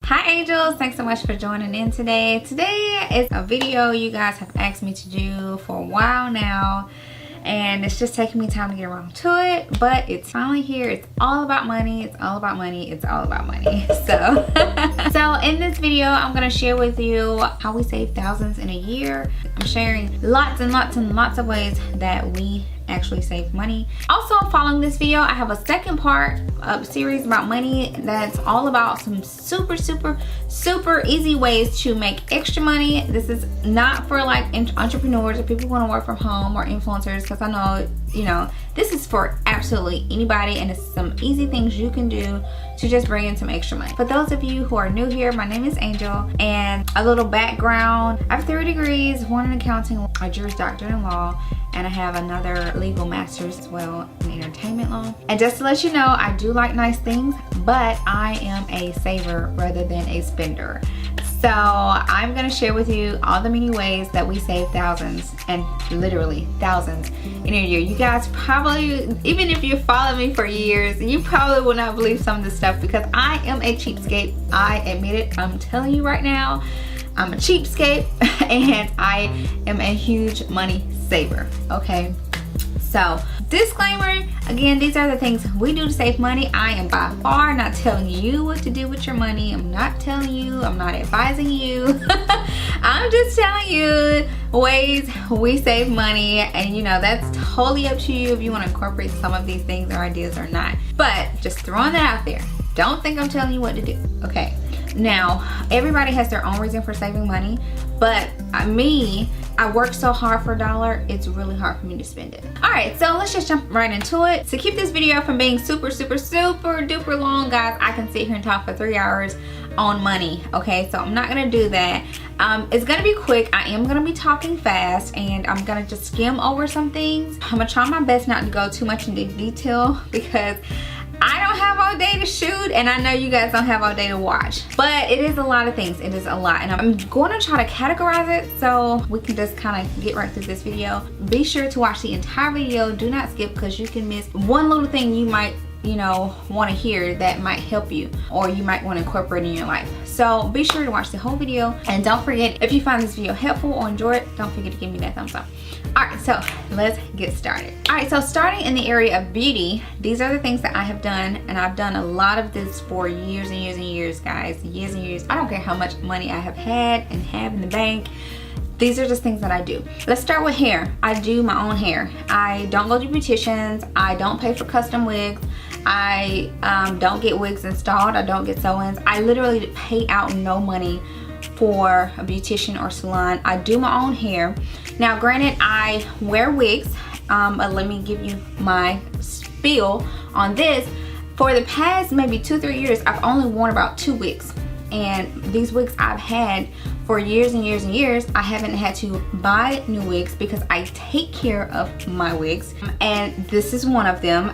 Hi angels, thanks so much for joining in today. Today is a video you guys have asked me to do for a while now, and it's just taking me time to get around to it, but it's finally here. It's all about money. It's all about money. It's all about money. So in this video, I'm gonna share with you how we save thousands in a year. I'm sharing lots and lots and lots of ways that we actually save money. Also, following this video, I have a second part of series about money that's all about some super easy ways to make extra money. This is not for like entrepreneurs or people who want to work from home or influencers, because I know, you know, this is for absolutely anybody, and it's some easy things you can do to just bring in some extra money. For those of you who are new here, my name is Angel, and a little background: I have 3 degrees, one in accounting, a Juris Doctorate in law, and I have another legal master's as well in entertainment law. And just to let you know, I do like nice things, but I am a saver rather than a spender. So I'm gonna share with you all the many ways that we save thousands, and literally thousands, in a year. You guys probably, even if you follow me for years, you probably will not believe some of this stuff, because I am a cheapskate. I admit it. I'm telling you right now, I'm a cheapskate and I am a huge money saver, okay? So, disclaimer, again, these are the things we do to save money. I am by far not telling you what to do with your money. I'm not telling you, I'm not advising you. I'm just telling you ways we save money, and you know, that's totally up to you if you want to incorporate some of these things or ideas or not. But just throwing that out there. Don't think I'm telling you what to do, okay? Now, everybody has their own reason for saving money, but I work so hard for a dollar, it's really hard for me to spend it. All right, so let's just jump right into it. To keep this video from being super duper long, guys, I can sit here and talk for 3 hours on money, okay? So I'm not gonna do that. It's gonna be quick. I am gonna be talking fast, and I'm gonna just skim over some things. I'm gonna try my best not to go too much into detail, because I don't have all day to shoot, and I know you guys don't have all day to watch, but it is a lot of things. It is a lot, and I'm going to try to categorize it so we can just kind of get right through this video. Be sure to watch the entire video. Do not skip, because you can miss one little thing you might, you know, want to hear that might help you, or you might want to incorporate in your life. So be sure to watch the whole video, and don't forget, if you find this video helpful or enjoy it, don't forget to give me that thumbs up. Alright, so let's get started. Alright, so starting in the area of beauty, these are the things that I have done, and I've done a lot of this for years and years and years, guys. Years and years. I don't care how much money I have had and have in the bank. These are just things that I do. Let's start with hair. I do my own hair. I don't go to beauticians. I don't pay for custom wigs. I don't get wigs installed. I don't get sew-ins. I literally pay out no money for a beautician or salon. I do my own hair. Now granted, I wear wigs, but let me give you my spiel on this. For the past maybe 2-3 years, I've only worn about 2 wigs, and these wigs I've had for years and years and years. I haven't had to buy new wigs because I take care of my wigs, and this is one of them.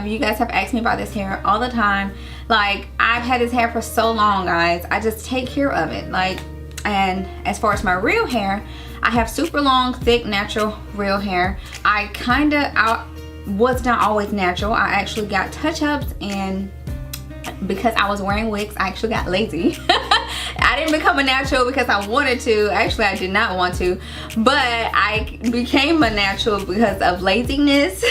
You guys have asked me about this hair all the time. Like, I've had this hair for so long, guys. I just take care of it. Like, and as far as my real hair, I have super long, thick, natural real hair. I was not always natural. I actually got touch-ups, and because I was wearing wigs, I actually got lazy. I didn't become a natural because I wanted to. Actually, I did not want to, but I became a natural because of laziness.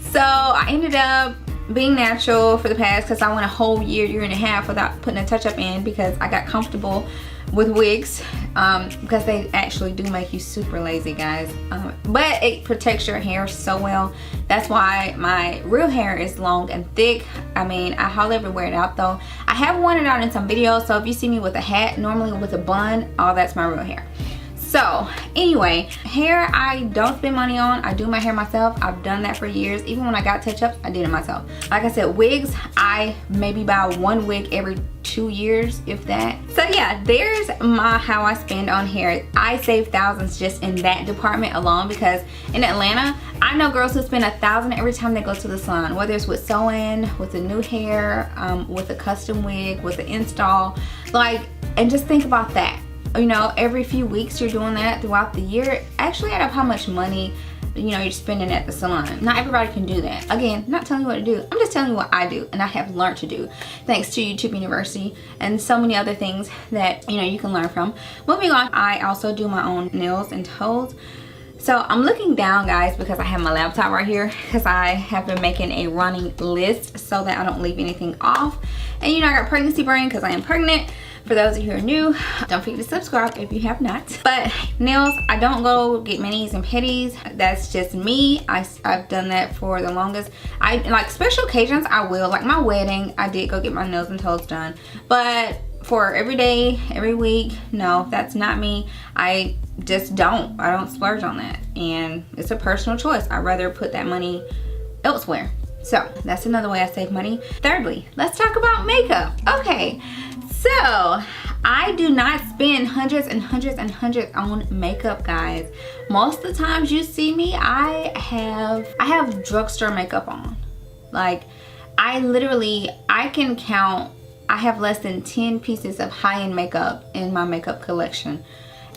So I ended up being natural for the past, because I went a whole year and a half without putting a touch-up in, because I got comfortable with wigs, because they actually do make you super lazy, guys, but it protects your hair so well. That's why my real hair is long and thick. I mean, I hardly ever wear it out though. I have worn it out in some videos, so if you see me with a hat, normally with a bun, that's my real hair. So anyway, hair I don't spend money on. I do my hair myself. I've done that for years. Even when I got touch-ups, I did it myself. Like I said, wigs, I maybe buy 1 wig every 2 years, if that. So yeah, there's how I spend on hair. I save thousands just in that department alone, because in Atlanta, I know girls who spend $1,000 every time they go to the salon, whether it's with sewing, with a new hair, with a custom wig, with an install. Like, and just think about that. You know, every few weeks you're doing that throughout the year. Actually, add up how much money you know, you're spending at the salon. Not everybody can do that. Again, not telling you what to do. I'm just telling you what I do and I have learned to do thanks to YouTube University and so many other things that, you know, you can learn from. Moving on, I also do my own nails and toes. So I'm looking down, guys, because I have my laptop right here, because I have been making a running list so that I don't leave anything off. And you know, I got pregnancy brain because I am pregnant. For those of you who are new, don't forget to subscribe if you have not. But nails, I don't go get manis and pedis. That's just me. I've done that for the longest. I like special occasions, I will. Like my wedding, I did go get my nails and toes done. But for every day, every week, no, that's not me. I just don't. I don't splurge on that. And it's a personal choice. I'd rather put that money elsewhere. So that's another way I save money. Thirdly, let's talk about makeup. Okay. So I do not spend hundreds and hundreds and hundreds on makeup, guys. Most of the times you see me, I have drugstore makeup on. Like I can count, I have less than 10 pieces of high-end makeup in my makeup collection.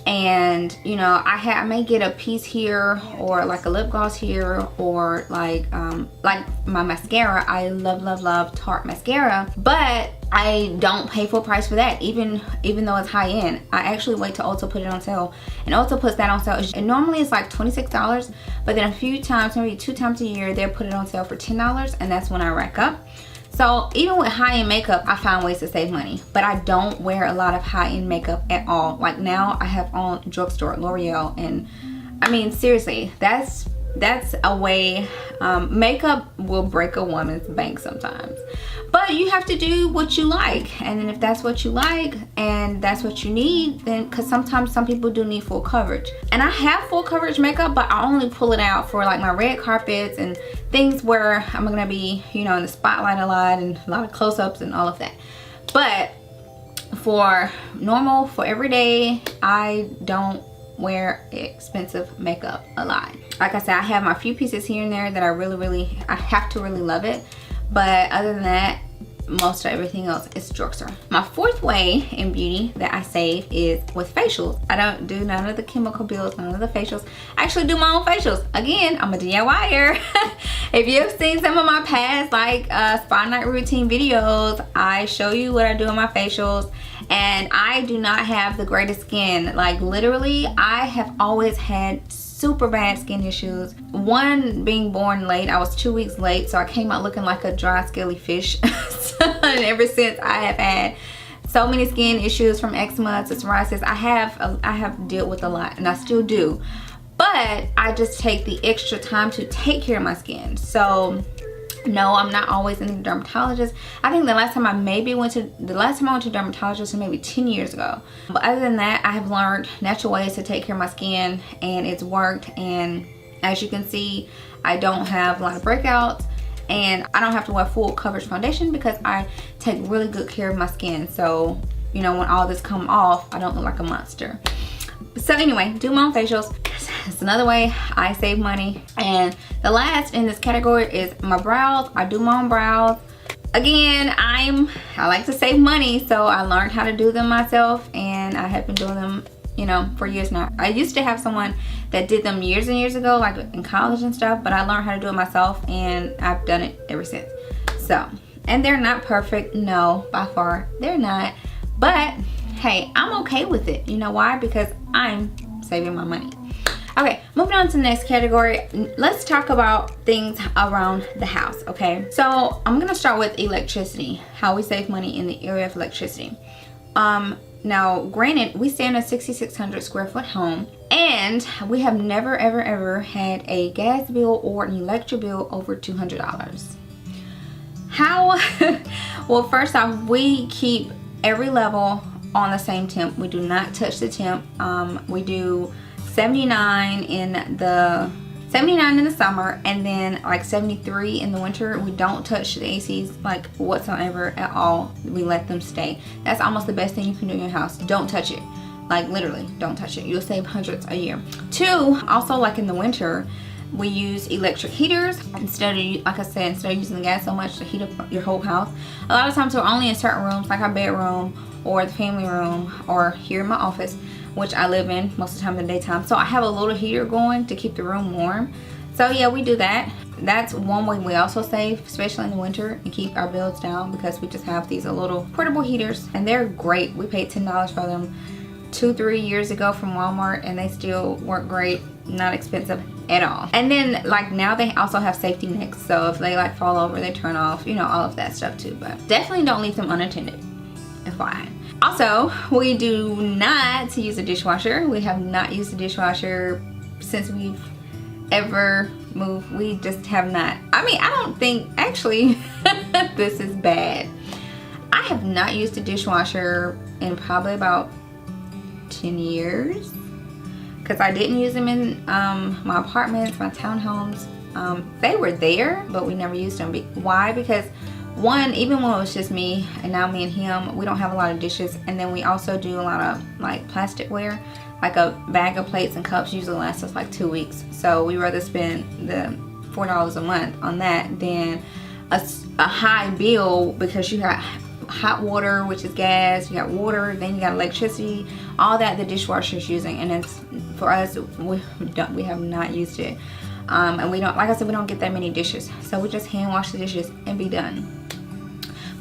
And you know, I may get a piece here, or like a lip gloss here, or like my mascara. I love Tarte mascara, but I don't pay full price for that, even though it's high end. I actually wait till Ulta put it on sale, and Ulta puts that on sale. And normally it's like $26, but then a few times, maybe 2 times a year, they'll put it on sale for $10, and that's when I rack up. So even with high-end makeup, I find ways to save money, but I don't wear a lot of high-end makeup at all. Like now I have on drugstore L'Oreal, and I mean, seriously, that's a way. Makeup will break a woman's bank sometimes, but you have to do what you like. And then if that's what you like and that's what you need, then, because sometimes some people do need full coverage, and I have full coverage makeup, but I only pull it out for like my red carpets and things where I'm gonna be, you know, in the spotlight a lot and a lot of close-ups and all of that. But for normal, for everyday, I don't wear expensive makeup a lot. Like I said, I have my few pieces here and there that I have to really love it, but other than that, most of everything else is drugstore. My fourth way in beauty that I save is with facials. I don't do none of the chemical bills, none of the facials. I actually do my own facials. Again, I'm a DIYer. If you've seen some of my past like spa night routine videos, I show you what I do on my facials. And I do not have the greatest skin. Like literally, I have always had super bad skin issues. One, being born late, I was 2 weeks late, so I came out looking like a dry scaly fish. And ever since, I have had so many skin issues, from eczema to psoriasis. I have dealt with a lot, and I still do, but I just take the extra time to take care of my skin. So no, I'm not always in the dermatologist. I think the last time I went to dermatologist was maybe 10 years ago. But other than that, I have learned natural ways to take care of my skin, and it's worked. And as you can see, I don't have a lot of breakouts, and I don't have to wear full coverage foundation because I take really good care of my skin. So, you know, when all this comes off, I don't look like a monster. So anyway, do my own facials. It's another way I save money. And the last in this category is my brows. I do my own brows. Again, I like to save money, so I learned how to do them myself, and I have been doing them, you know, for years now. I used to have someone that did them years and years ago, like in college and stuff, but I learned how to do it myself, and I've done it ever since. So, and they're not perfect, no, by far they're not, but hey, I'm okay with it. You know why? Because I'm saving my money. Okay, moving on to the next category. Let's talk about things around the house, okay? So I'm gonna start with electricity, how we save money in the area of electricity. Now, granted, we stay in a 6,600 square foot home, and we have never ever had a gas bill or an electric bill over $200. How? Well, first off, we keep every level on the same temp. We do not touch the temp. We do 79 in the summer, and then like 73 in the winter. We don't touch the ACs like whatsoever at all. We let them stay. That's almost the best thing you can do in your house. Don't touch it. Like literally, don't touch it. You'll save hundreds a year. Two, also like in the winter, we use electric heaters instead of, like I said, instead of using the gas so much to heat up your whole house. A lot of times we're only in certain rooms, like our bedroom or the family room or here in my office. which I live in most of the time in the daytime. So I have a little heater going to keep the room warm. So yeah, we do that. That's one way we also save, especially in the winter, and keep our bills down, because we just have these little portable heaters, and they're great. We paid $10 for them 2-3 years ago from Walmart, and they still work great, not expensive at all. And then like now they also have safety necks, so if they like fall over, they turn off, you know, all of that stuff too. But definitely don't leave them unattended, FYI. Also, we do not use a dishwasher. We have not used a dishwasher since we've ever moved. We just have not. I mean, I don't think, actually, this is bad. I have not used a dishwasher in probably about 10 years, because I didn't use them in my apartments, my townhomes. They were there, but we never used them. Why? Because one, even when it was just me and now me and him, we don't have a lot of dishes, and then we also do a lot of like plasticware. Like a bag of plates and cups usually lasts us like 2 weeks. So we rather spend the $4 a month on that than a high bill, because you got hot water, which is gas, you got water, then you got electricity, all that the dishwasher is using. And it's, for us, we have not used it. And we don't, like I said, we don't get that many dishes. So we just hand wash the dishes and be done.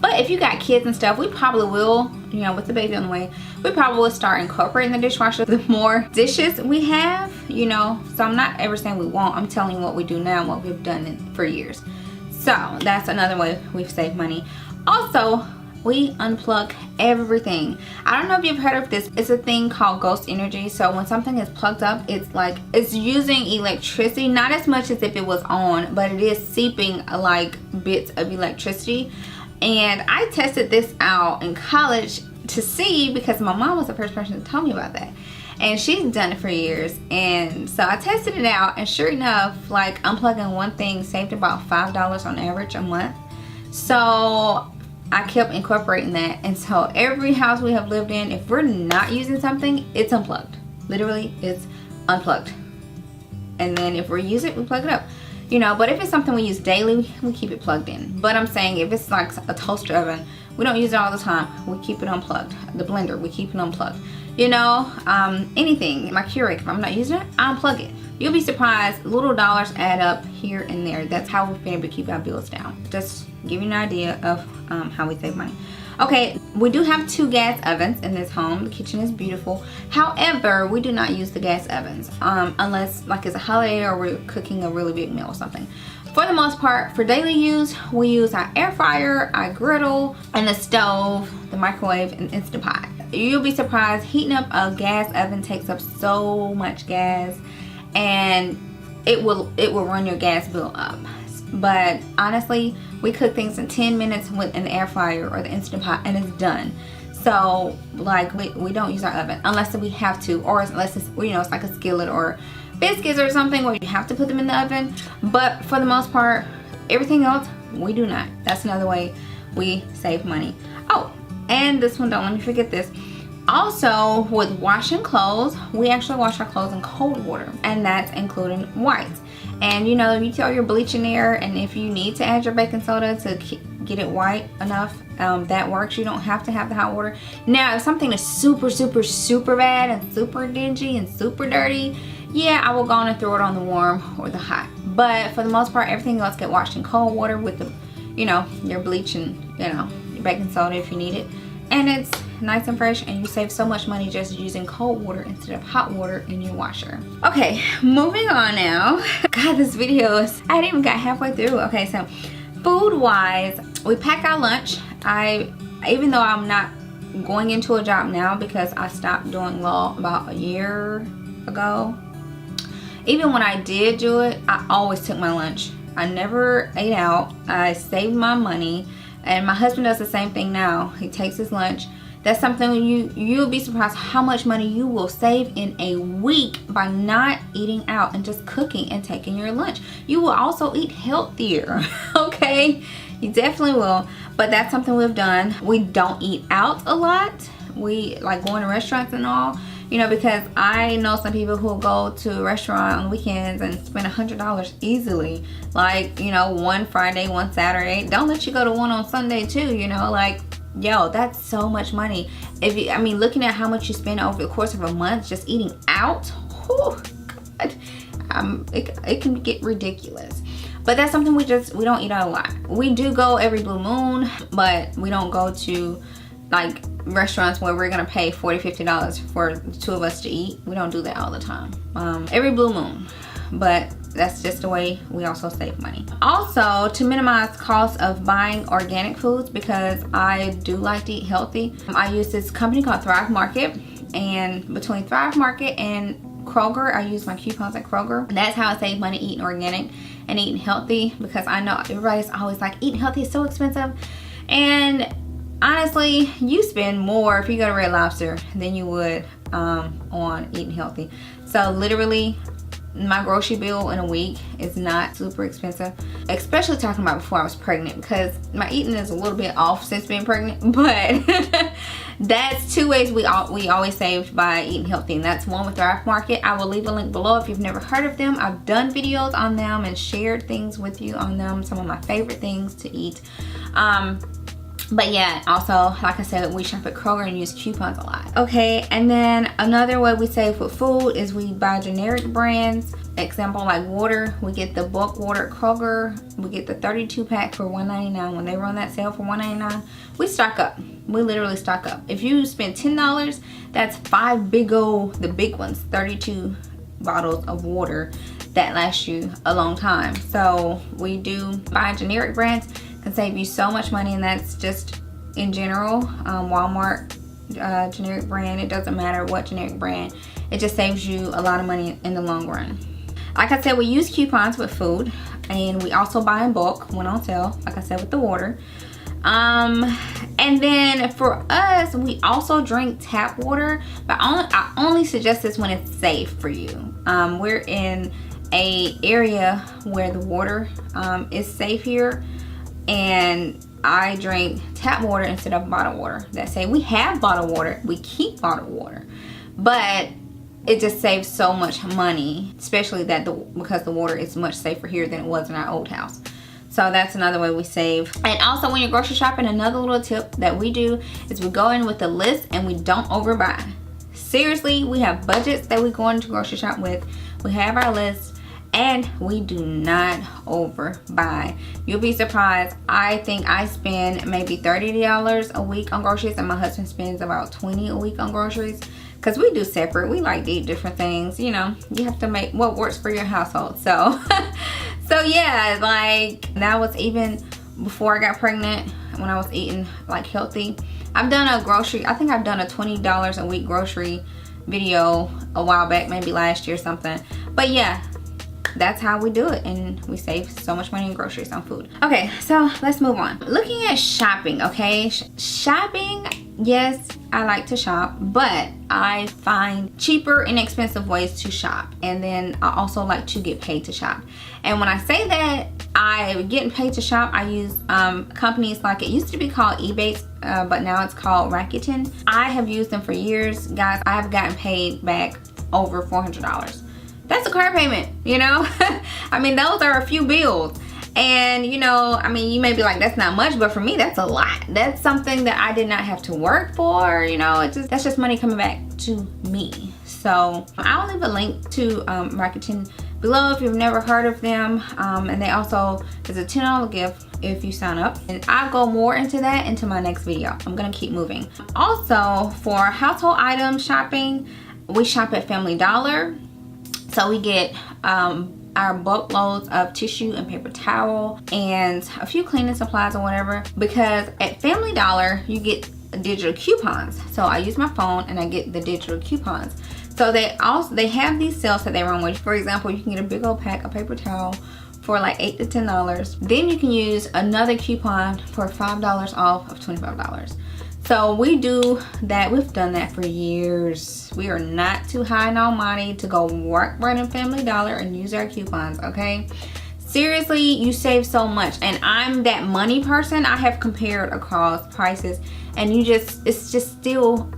But if you got kids and stuff, we probably will, you know, with the baby on the way, we probably will start incorporating the dishwasher the more dishes we have, you know. So I'm not ever saying we won't. I'm telling you what we do now and what we've done for years. So that's another way we've saved money. Also, we unplug everything. I don't know if you've heard of this. It's a thing called ghost energy. So when something is plugged up, it's like it's using electricity, not as much as if it was on, but it is seeping like bits of electricity. And I tested this out in college to see, because my mom was the first person to tell me about that, and she's done it for years. And so I tested it out, and sure enough, like unplugging one thing saved about $5 on average a month. So I kept incorporating that, and so every house we have lived in, if we're not using something, it's unplugged. Literally, it's unplugged. And then if we use it, we plug it up. You know, but if it's something we use daily, we keep it plugged in. But I'm saying if it's like a toaster oven, we don't use it all the time. We keep it unplugged. The blender, we keep it unplugged. You know, anything, my Keurig, if I'm not using it, I unplug it. You'll be surprised, little dollars add up here and there. That's how we've been able to keep our bills down. Just give you an idea of how we save money. Okay, we do have 2 gas ovens in this home. The kitchen is beautiful. However, we do not use the gas ovens unless like it's a holiday or we're cooking a really big meal or something. For the most part, for daily use, we use our air fryer, our griddle, and the stove, the microwave, and Instant Pot. You'll be surprised, heating up a gas oven takes up so much gas, and it will run your gas bill up. But honestly, we cook things in 10 minutes with an air fryer or the Instant Pot, and it's done. So like we don't use our oven unless we have to, or unless it's, you know, it's like a skillet or biscuits or something where you have to put them in the oven. But for the most part, everything else we do not. That's another way we save money. Oh, and this one, don't let me forget this. Also, with washing clothes, we actually wash our clothes in cold water, and that's including whites. And you know, you throw your bleach in there, and if you need to add your baking soda to get it white enough, that works. You don't have to have the hot water. Now, if something is super, super, super bad and super dingy and super dirty, yeah, I will go on and throw it on the warm or the hot. But for the most part, everything else get washed in cold water with the, you know, your bleach and, you know, your baking soda if you need it. And it's nice and fresh, and you save so much money just using cold water instead of hot water in your washer. Okay, moving on now. God, this video is, I didn't even got halfway through. Okay, so food wise, we pack our lunch. Even though I'm not going into a job now because I stopped doing law about a year ago, even when I did do it, I always took my lunch. I never ate out. I saved my money. And my husband does the same thing now. He takes his lunch. That's something you'll be surprised how much money you will save in a week by not eating out and just cooking and taking your lunch. You will also eat healthier, okay? You definitely will. But that's something we've done. We don't eat out a lot. We like going to restaurants and all, you know, because I know some people who will go to a restaurant on the weekends and spend $100 easily. Like, you know, one Friday, one Saturday. Don't let you go to one on Sunday too, you know, like yo, that's so much money. If you, I mean, looking at how much you spend over the course of a month just eating out, whew, God, it can get ridiculous. But that's something we don't eat out a lot. We do go every blue moon, but we don't go to like restaurants where we're gonna pay $40-50 for the two of us to eat. We don't do that all the time. Every blue moon, but that's just the way we also save money. Also, to minimize costs of buying organic foods, because I do like to eat healthy, I use this company called Thrive Market, and between Thrive Market and Kroger, I use my coupons at Kroger. That's how I save money eating organic and eating healthy, because I know everybody's always like, eating healthy is so expensive. And honestly, you spend more if you go to Red Lobster than you would on eating healthy. So literally, my grocery bill in a week is not super expensive, especially talking about before I was pregnant, because my eating is a little bit off since being pregnant. But that's two ways we always saved by eating healthy, and that's one with Thrive Market. I will leave a link below if you've never heard of them. I've done videos on them and shared things with you on them, some of my favorite things to eat. But yeah, also, like I said, we shop at Kroger and use coupons a lot. Okay, and then another way we save with food is we buy generic brands. Example, like water, we get the bulk water at Kroger. We get the 32 pack for $1.99. When they run that sale for $1.99, we stock up. We literally stock up. If you spend $10, that's 5 the big ones, 32 bottles of water that last you a long time. So we do buy generic brands. Can save you so much money, and that's just in general. Walmart generic brand, it doesn't matter what generic brand, it just saves you a lot of money in the long run. Like I said, we use coupons with food, and we also buy in bulk when on sale, like I said with the water. And then for us, we also drink tap water, but I only suggest this when it's safe for you. We're in a area where the water is safe here, and I drink tap water instead of bottled water. That say, we have bottled water, we keep bottled water, but it just saves so much money, especially because the water is much safer here than it was in our old house. So that's another way we save. And also, when you're grocery shopping, another little tip that we do is we go in with a list and we don't overbuy. Seriously, we have budgets that we go into grocery shop with. We have our list, and we do not overbuy. You'll be surprised. I think I spend maybe $30 a week on groceries, and my husband spends about $20 a week on groceries, because we do separate. We like to eat different things. You know, you have to make what works for your household. So so yeah, like that was even before I got pregnant, when I was eating like healthy. I've done a grocery, I think I've done a $20 a week grocery video a while back, maybe last year or something. But yeah, that's how we do it, and we save so much money in groceries on food. Okay, so let's move on. Looking at shopping, okay? Shopping, yes, I like to shop, but I find cheaper, inexpensive ways to shop. And then I also like to get paid to shop. And when I say that I getting paid to shop, I use companies like, it used to be called eBay, but now it's called Rakuten. I have used them for years. Guys, I have gotten paid back over $400. That's a car payment, you know? I mean, those are a few bills. And, you know, I mean, you may be like, that's not much, but for me, that's a lot. That's something that I did not have to work for, you know? That's just money coming back to me. So I'll leave a link to Rakuten below if you've never heard of them. And they also, there's a $10 gift if you sign up. And I'll go more into that into my next video. I'm gonna keep moving. Also, for household item shopping, we shop at Family Dollar. So we get our bulk loads of tissue and paper towel and a few cleaning supplies or whatever, because at Family Dollar you get digital coupons. So I use my phone and I get the digital coupons. So they have these sales that they run with. For example, you can get a big old pack of paper towel for like $8 to $10. Then you can use another coupon for $5 off of $25. So we do that. We've done that for years. We are not too high and almighty to go work right in Family Dollar and use our coupons, okay? Seriously, you save so much. And I'm that money person. I have compared across prices, and it's just still,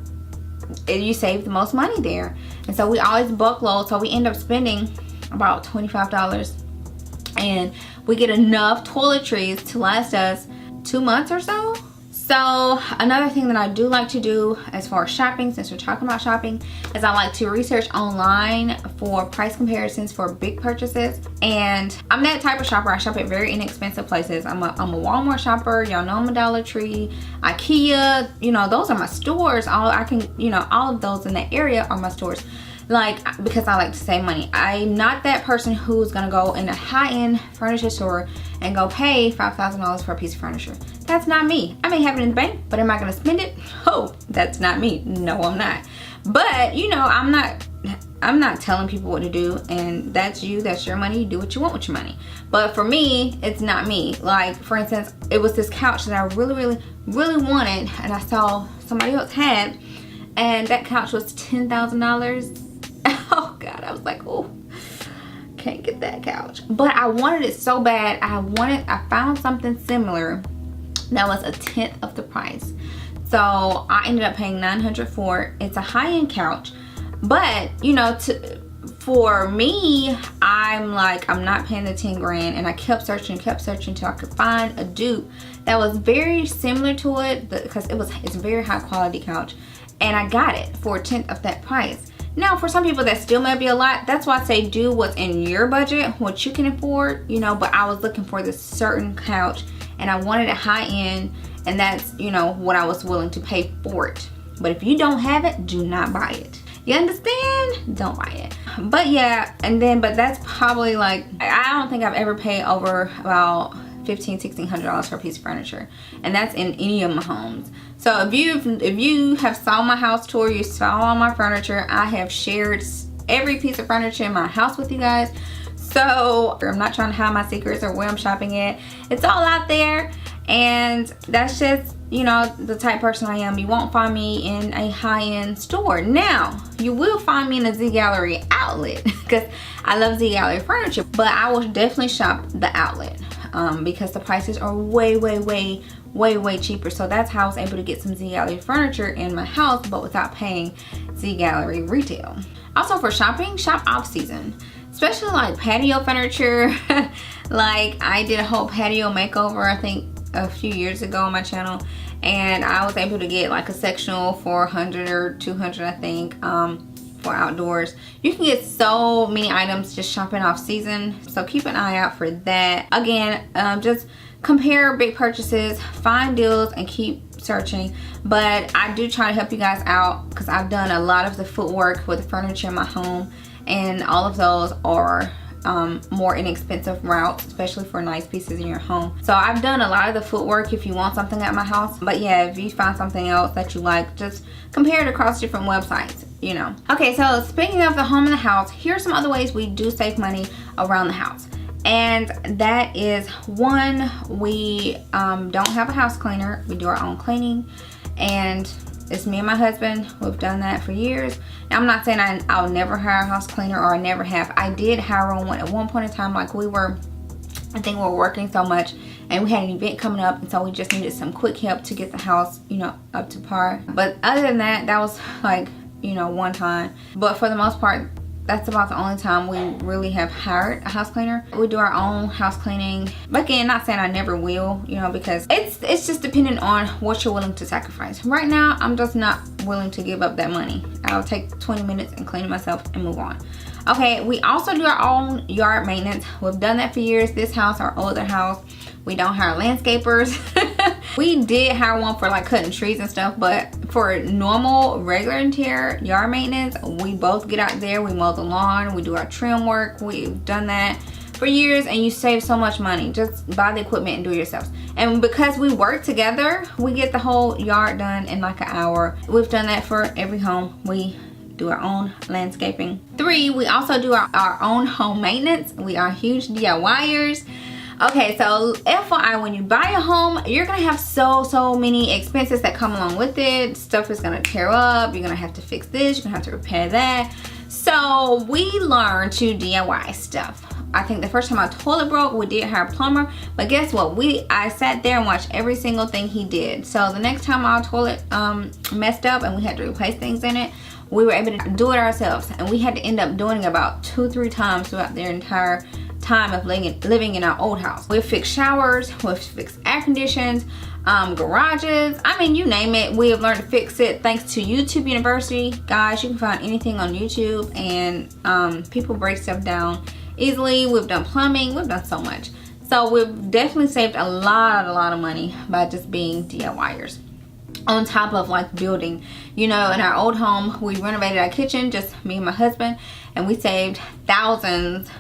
you save the most money there. And so we always bulk load, so we end up spending about $25, and we get enough toiletries to last us 2 months or so. So another thing that I do like to do as far as shopping, since we're talking about shopping, is I like to research online for price comparisons for big purchases. And I'm that type of shopper. I shop at very inexpensive places. I'm a Walmart shopper. Y'all know I'm a Dollar Tree, IKEA, you know, those are my stores. All of those in that area are my stores. Like, because I like to save money. I'm not that person who's gonna go in a high-end furniture store and go pay $5,000 for a piece of furniture. That's not me. I may have it in the bank, but am I gonna spend it? Oh, that's not me. No, I'm not. But you know, I'm not telling people what to do, and that's you, that's your money. You do what you want with your money. But for me, it's not me. Like, for instance, it was this couch that I really wanted, and I saw somebody else had, and that couch was $10,000. Oh God, I was like, oh, can't get that couch. But I wanted it so bad. I found something similar that was 1/10 of the price. So I ended up paying $900 for it. It's a high-end couch, but you know, for me, I'm like, I'm not paying the 10 grand, and I kept searching until I could find a dupe that was very similar to it, because it's a very high quality couch, and I got it for 1/10 of that price. Now, for some people that still may be a lot. That's why I say do what's in your budget, what you can afford, you know. But I was looking for this certain couch, and I wanted it high end, and that's, you know, what I was willing to pay for it. But if you don't have it, do not buy it. You understand? Don't buy it. But yeah, but that's probably like, I don't think I've ever paid over about $1,500–1,600 for a piece of furniture, and that's in any of my homes. So if you have saw my house tour, you saw all my furniture, I have shared every piece of furniture in my house with you guys. So I'm not trying to hide my secrets or where I'm shopping at. It's all out there, and that's just, you know, the type of person I am. You won't find me in a high-end store. Now, you will find me in a Z Gallery outlet, because I love Z Gallery furniture, but I will definitely shop the outlet. Because the prices are way cheaper. So that's how I was able to get some Z Gallery furniture in my house, but without paying Z Gallery retail. Also, for shopping, shop off season, especially like patio furniture. Like, I did a whole patio makeover, I think a few years ago on my channel, and I was able to get like a sectional for $100 or $200, I think, for outdoors. You can get so many items just shopping off season, so keep an eye out for that. Again, just compare big purchases, find deals, and keep searching. But I do try to help you guys out, because I've done a lot of the footwork with the furniture in my home, and all of those are more inexpensive routes, especially for nice pieces in your home. So I've done a lot of the footwork if you want something at my house. But yeah, if you find something else that you like, just compare it across different websites, you know. Okay, so speaking of the home and the house, here's some other ways we do save money around the house. And that is, one, we don't have a house cleaner. We do our own cleaning, and it's me and my husband. We've done that for years. Now, I'm not saying I'll never hire a house cleaner, or I never have. I did hire one at one point in time. Like, I think we were working so much, and we had an event coming up, and so we just needed some quick help to get the house, you know, up to par. But other than that, that was like, you know, one time. But for the most part, that's about the only time we really have hired a house cleaner. We do our own house cleaning. But again, not saying I never will, you know, because it's just dependent on what you're willing to sacrifice. Right now, I'm just not willing to give up that money. I'll take 20 minutes and clean it myself and move on. Okay, we also do our own yard maintenance. We've done that for years. This house, our older house, we don't hire landscapers. We did hire one for like cutting trees and stuff, but for normal, regular interior yard maintenance, we both get out there, we mow the lawn, we do our trim work. We've done that for years, and you save so much money. Just buy the equipment and do it yourselves. And because we work together, we get the whole yard done in like an hour. We've done that for every home. We do our own landscaping. 3, we also do our own home maintenance. We are huge DIYers. Okay, so FYI, when you buy a home, you're gonna have so many expenses that come along with it. Stuff is gonna tear up, you're gonna have to fix this, you're gonna have to repair that. So we learned to DIY stuff. I think the first time our toilet broke, we did hire a plumber, but guess what? I sat there and watched every single thing he did. So the next time our toilet messed up and we had to replace things in it, we were able to do it ourselves, and we had to end up doing it about 2-3 times throughout their entire time of living in our old house. We've fixed showers, we've fixed air conditions, garages, I mean, you name it, we have learned to fix it thanks to YouTube University. Guys, you can find anything on YouTube, and people break stuff down easily. We've done plumbing, we've done so much. So we've definitely saved a lot of money by just being DIYers. On top of like building, you know, in our old home, we renovated our kitchen, just me and my husband, and we saved thousands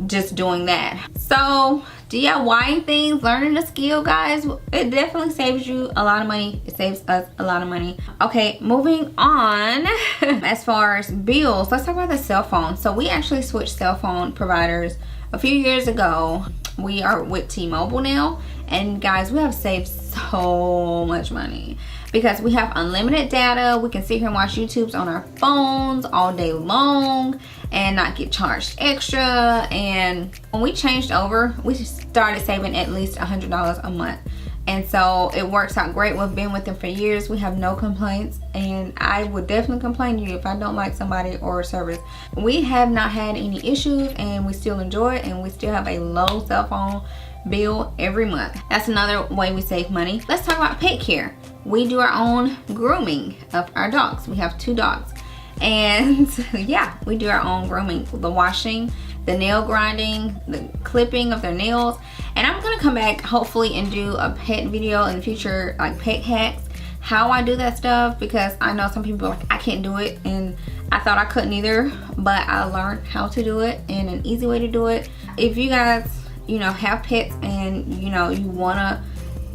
just doing that. So DIYing things, learning a skill, guys, it definitely saves you a lot of money. It saves us a lot of money. Okay, moving on. As far as bills, let's talk about the cell phone. So we actually switched cell phone providers a few years ago. We are with T-Mobile now, and guys, we have saved so much money because we have unlimited data. We can sit here and watch YouTubes on our phones all day long and not get charged extra. And when we changed over, we started saving at least $100 a month, and so it works out great. We've been with them for years. We have no complaints, and I would definitely complain to you if I don't like somebody or a service. We have not had any issues, and we still enjoy it, and we still have a low cell phone bill every month. That's another way we save money. Let's talk about pet care. We do our own grooming of our dogs. We have 2 dogs, and yeah, we do our own grooming, the washing, the nail grinding, the clipping of their nails. And I'm gonna come back hopefully and do a pet video in the future, like pet hacks, how I do that stuff, because I know some people are like, I can't do it, and I thought I couldn't either, but I learned how to do it and an easy way to do it. If you guys, you know, have pets and you know you wanna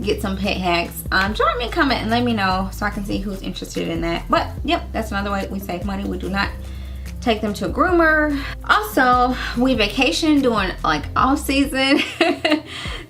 get some pet hacks, drop me a comment and let me know so I can see who's interested in that. But yep, that's another way we save money. We do not take them to a groomer. Also, we vacation during like off season.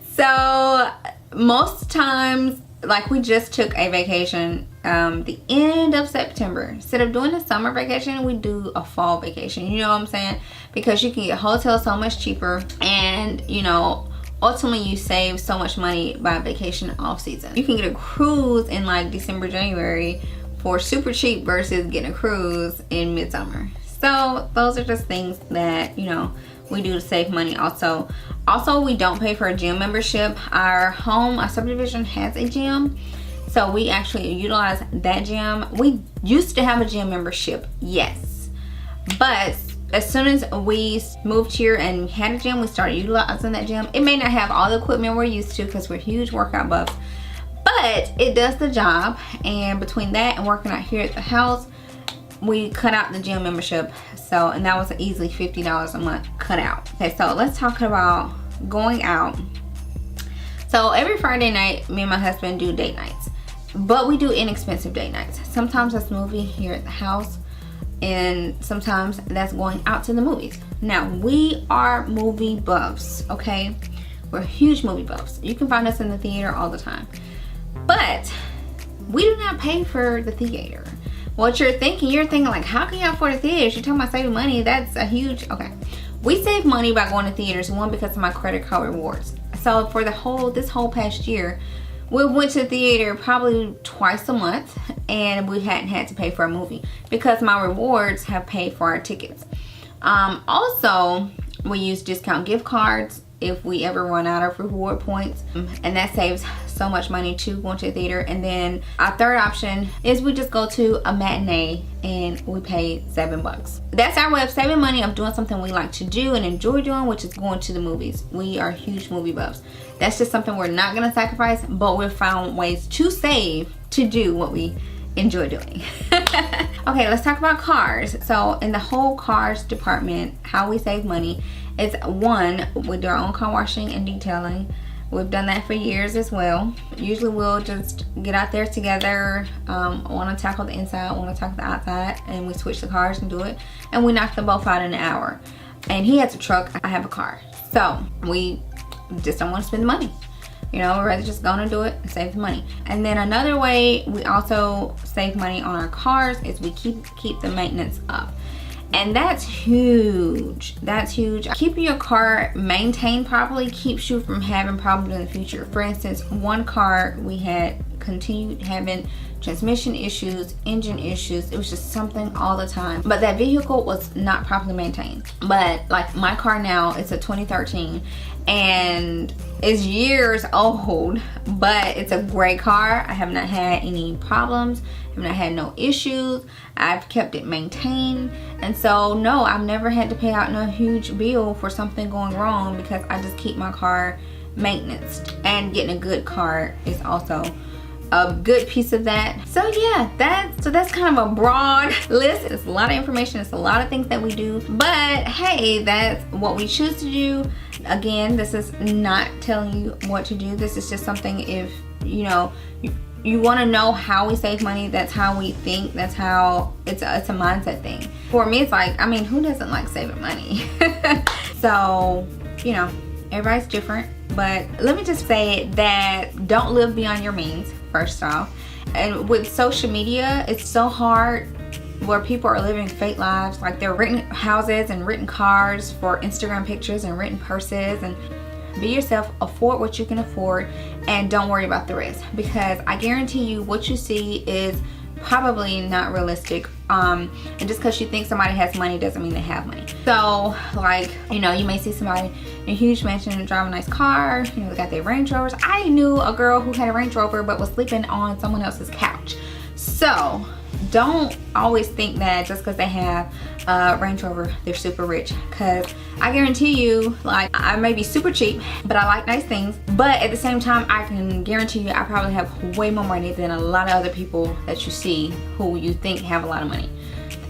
So most times, like we just took a vacation the end of September. Instead of doing a summer vacation, we do a fall vacation. You know what I'm saying? Because you can get hotels so much cheaper, and you know, ultimately you save so much money by vacation off season. You can get a cruise in like December, January for super cheap versus getting a cruise in midsummer. So those are just things that, you know, we do to save money. Also we don't pay for a gym membership. Our home, our subdivision has a gym, so we actually utilize that gym. We used to have a gym membership, yes, but as soon as we moved here and we had a gym, we started utilizing that gym. It may not have all the equipment we're used to because we're huge workout buffs, but it does the job. And between that and working out here at the house, we cut out the gym membership. So, and that was an easily $50 a month cut out. Okay, so let's talk about going out. So every Friday night, me and my husband do date nights, but we do inexpensive date nights. Sometimes that's movie here at the house, and sometimes that's going out to the movies. Now, we are movie buffs, okay? We're huge movie buffs. You can find us in the theater all the time, but we do not pay for the theater. What you're thinking like, how can you afford a theater? You're talking about saving money. That's a huge, okay. We save money by going to theaters, one, because of my credit card rewards. So for this whole past year, we went to the theater probably twice a month, and we hadn't had to pay for a movie because my rewards have paid for our tickets. Also, we use discount gift cards if we ever run out of reward points, and that saves so much money too, going to the theater. And then our third option is we just go to a matinee and we pay $7. That's our way of saving money, of doing something we like to do and enjoy doing, which is going to the movies. We are huge movie buffs. That's just something we're not gonna sacrifice, but we've found ways to save to do what we enjoy doing. Okay, let's talk about cars. So in the whole cars department, how we save money is, one, we do our own car washing and detailing. We've done that for years as well. Usually we'll just get out there together, want to tackle the inside, want to tackle the outside, and we switch the cars and do it, and we knock them both out in an hour. And he has a truck, I have a car, so we just don't want to spend the money. You know, we'd rather just go and do it and save the money. And then another way we also save money on our cars is we keep the maintenance up. And that's huge. That's huge. Keeping your car maintained properly keeps you from having problems in the future. For instance, one car we had continued having transmission issues, engine issues. It was just something all the time. But that vehicle was not properly maintained. But like my car now, it's a 2013 and it's years old, but it's a great car. I have not had any problems. I have not had no issues. I've kept it maintained. And so no, I've never had to pay out no huge bill for something going wrong because I just keep my car maintenance. And getting a good car is also a good piece of that. So yeah, that's kind of a broad list. It's a lot of information, it's a lot of things that we do, but hey, that's what we choose to do. Again, this is not telling you what to do. This is just something, if you know you want to know how we save money, that's how we think, that's how it's a mindset thing. For me, it's like, I mean, who doesn't like saving money? So you know, everybody's different, but let me just say that don't live beyond your means, first off. And with social media, it's so hard where people are living fake lives, like they're renting houses and renting cars for Instagram pictures and renting purses. And be yourself, afford what you can afford, and don't worry about the rest, because I guarantee you what you see is probably not realistic. And just because you think somebody has money doesn't mean they have money. So like, you know, you may see somebody in a huge mansion and drive a nice car, you know, they got their Range Rovers. I knew a girl who had a Range Rover but was sleeping on someone else's couch. So don't always think that just because they have a Range Rover they're super rich, because I guarantee you, like, I may be super cheap but I like nice things, but at the same time I can guarantee you I probably have way more money than a lot of other people that you see who you think have a lot of money.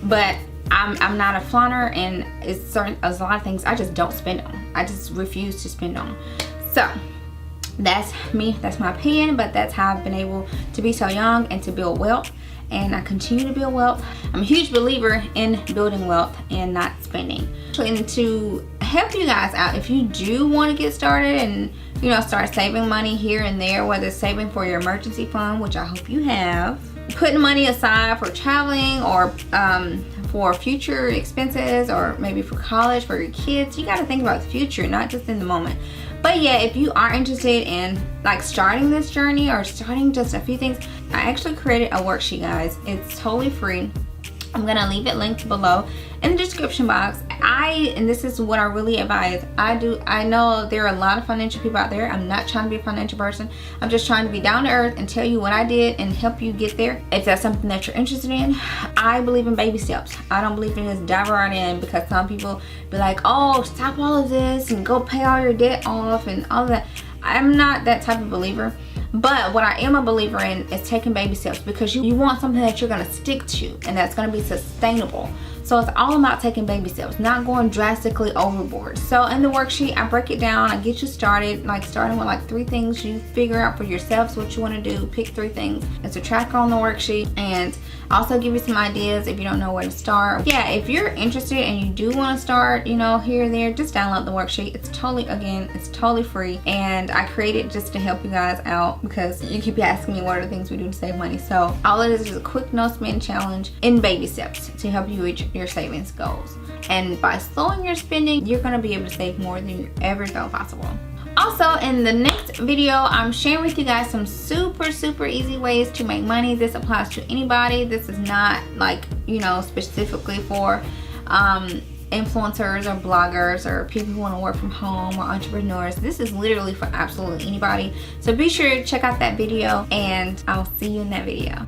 But I'm not a flaunter, and it's a lot of things I just don't spend on. I just refuse to spend on. So that's me, that's my opinion, but that's how I've been able to be so young and to build wealth. And I continue to build wealth. I'm a huge believer in building wealth and not spending. And to help you guys out, if you do want to get started and, you know, start saving money here and there, whether it's saving for your emergency fund, which I hope you have, putting money aside for traveling or for future expenses, or maybe for college for your kids, you got to think about the future, not just in the moment. But yeah, if you are interested in like starting this journey or starting just a few things, I actually created a worksheet, guys. It's totally free. I'm gonna leave it linked below in the description box. And this is what I really advise. I know there are a lot of financial people out there. I'm not trying to be a financial person. I'm just trying to be down to earth and tell you what I did and help you get there. If that's something that you're interested in, I believe in baby steps. I don't believe in just dive right in, because some people be like, oh, stop all of this and go pay all your debt off and all of that. I'm not that type of believer. But what I am a believer in is taking baby steps, because you want something that you're going to stick to and that's going to be sustainable. So it's all about taking baby steps, not going drastically overboard. So in the worksheet, I break it down. I get you started, like starting with like 3 things you figure out for yourselves what you want to do. Pick 3 things. It's a tracker on the worksheet, and also give you some ideas if you don't know where to start. Yeah, if you're interested and you do want to start, you know, here and there, just download the worksheet. It's totally free, and I created just to help you guys out, because you keep asking me what are the things we do to save money. So all it is a quick no spend challenge in baby steps to help you reach your savings goals. And by slowing your spending, you're going to be able to save more than you ever thought possible. Also, in the next video, I'm sharing with you guys some super easy ways to make money. This applies to anybody. This is not like, you know, specifically for influencers or bloggers or people who want to work from home or entrepreneurs. This is literally for absolutely anybody. So be sure to check out that video, and I'll see you in that video.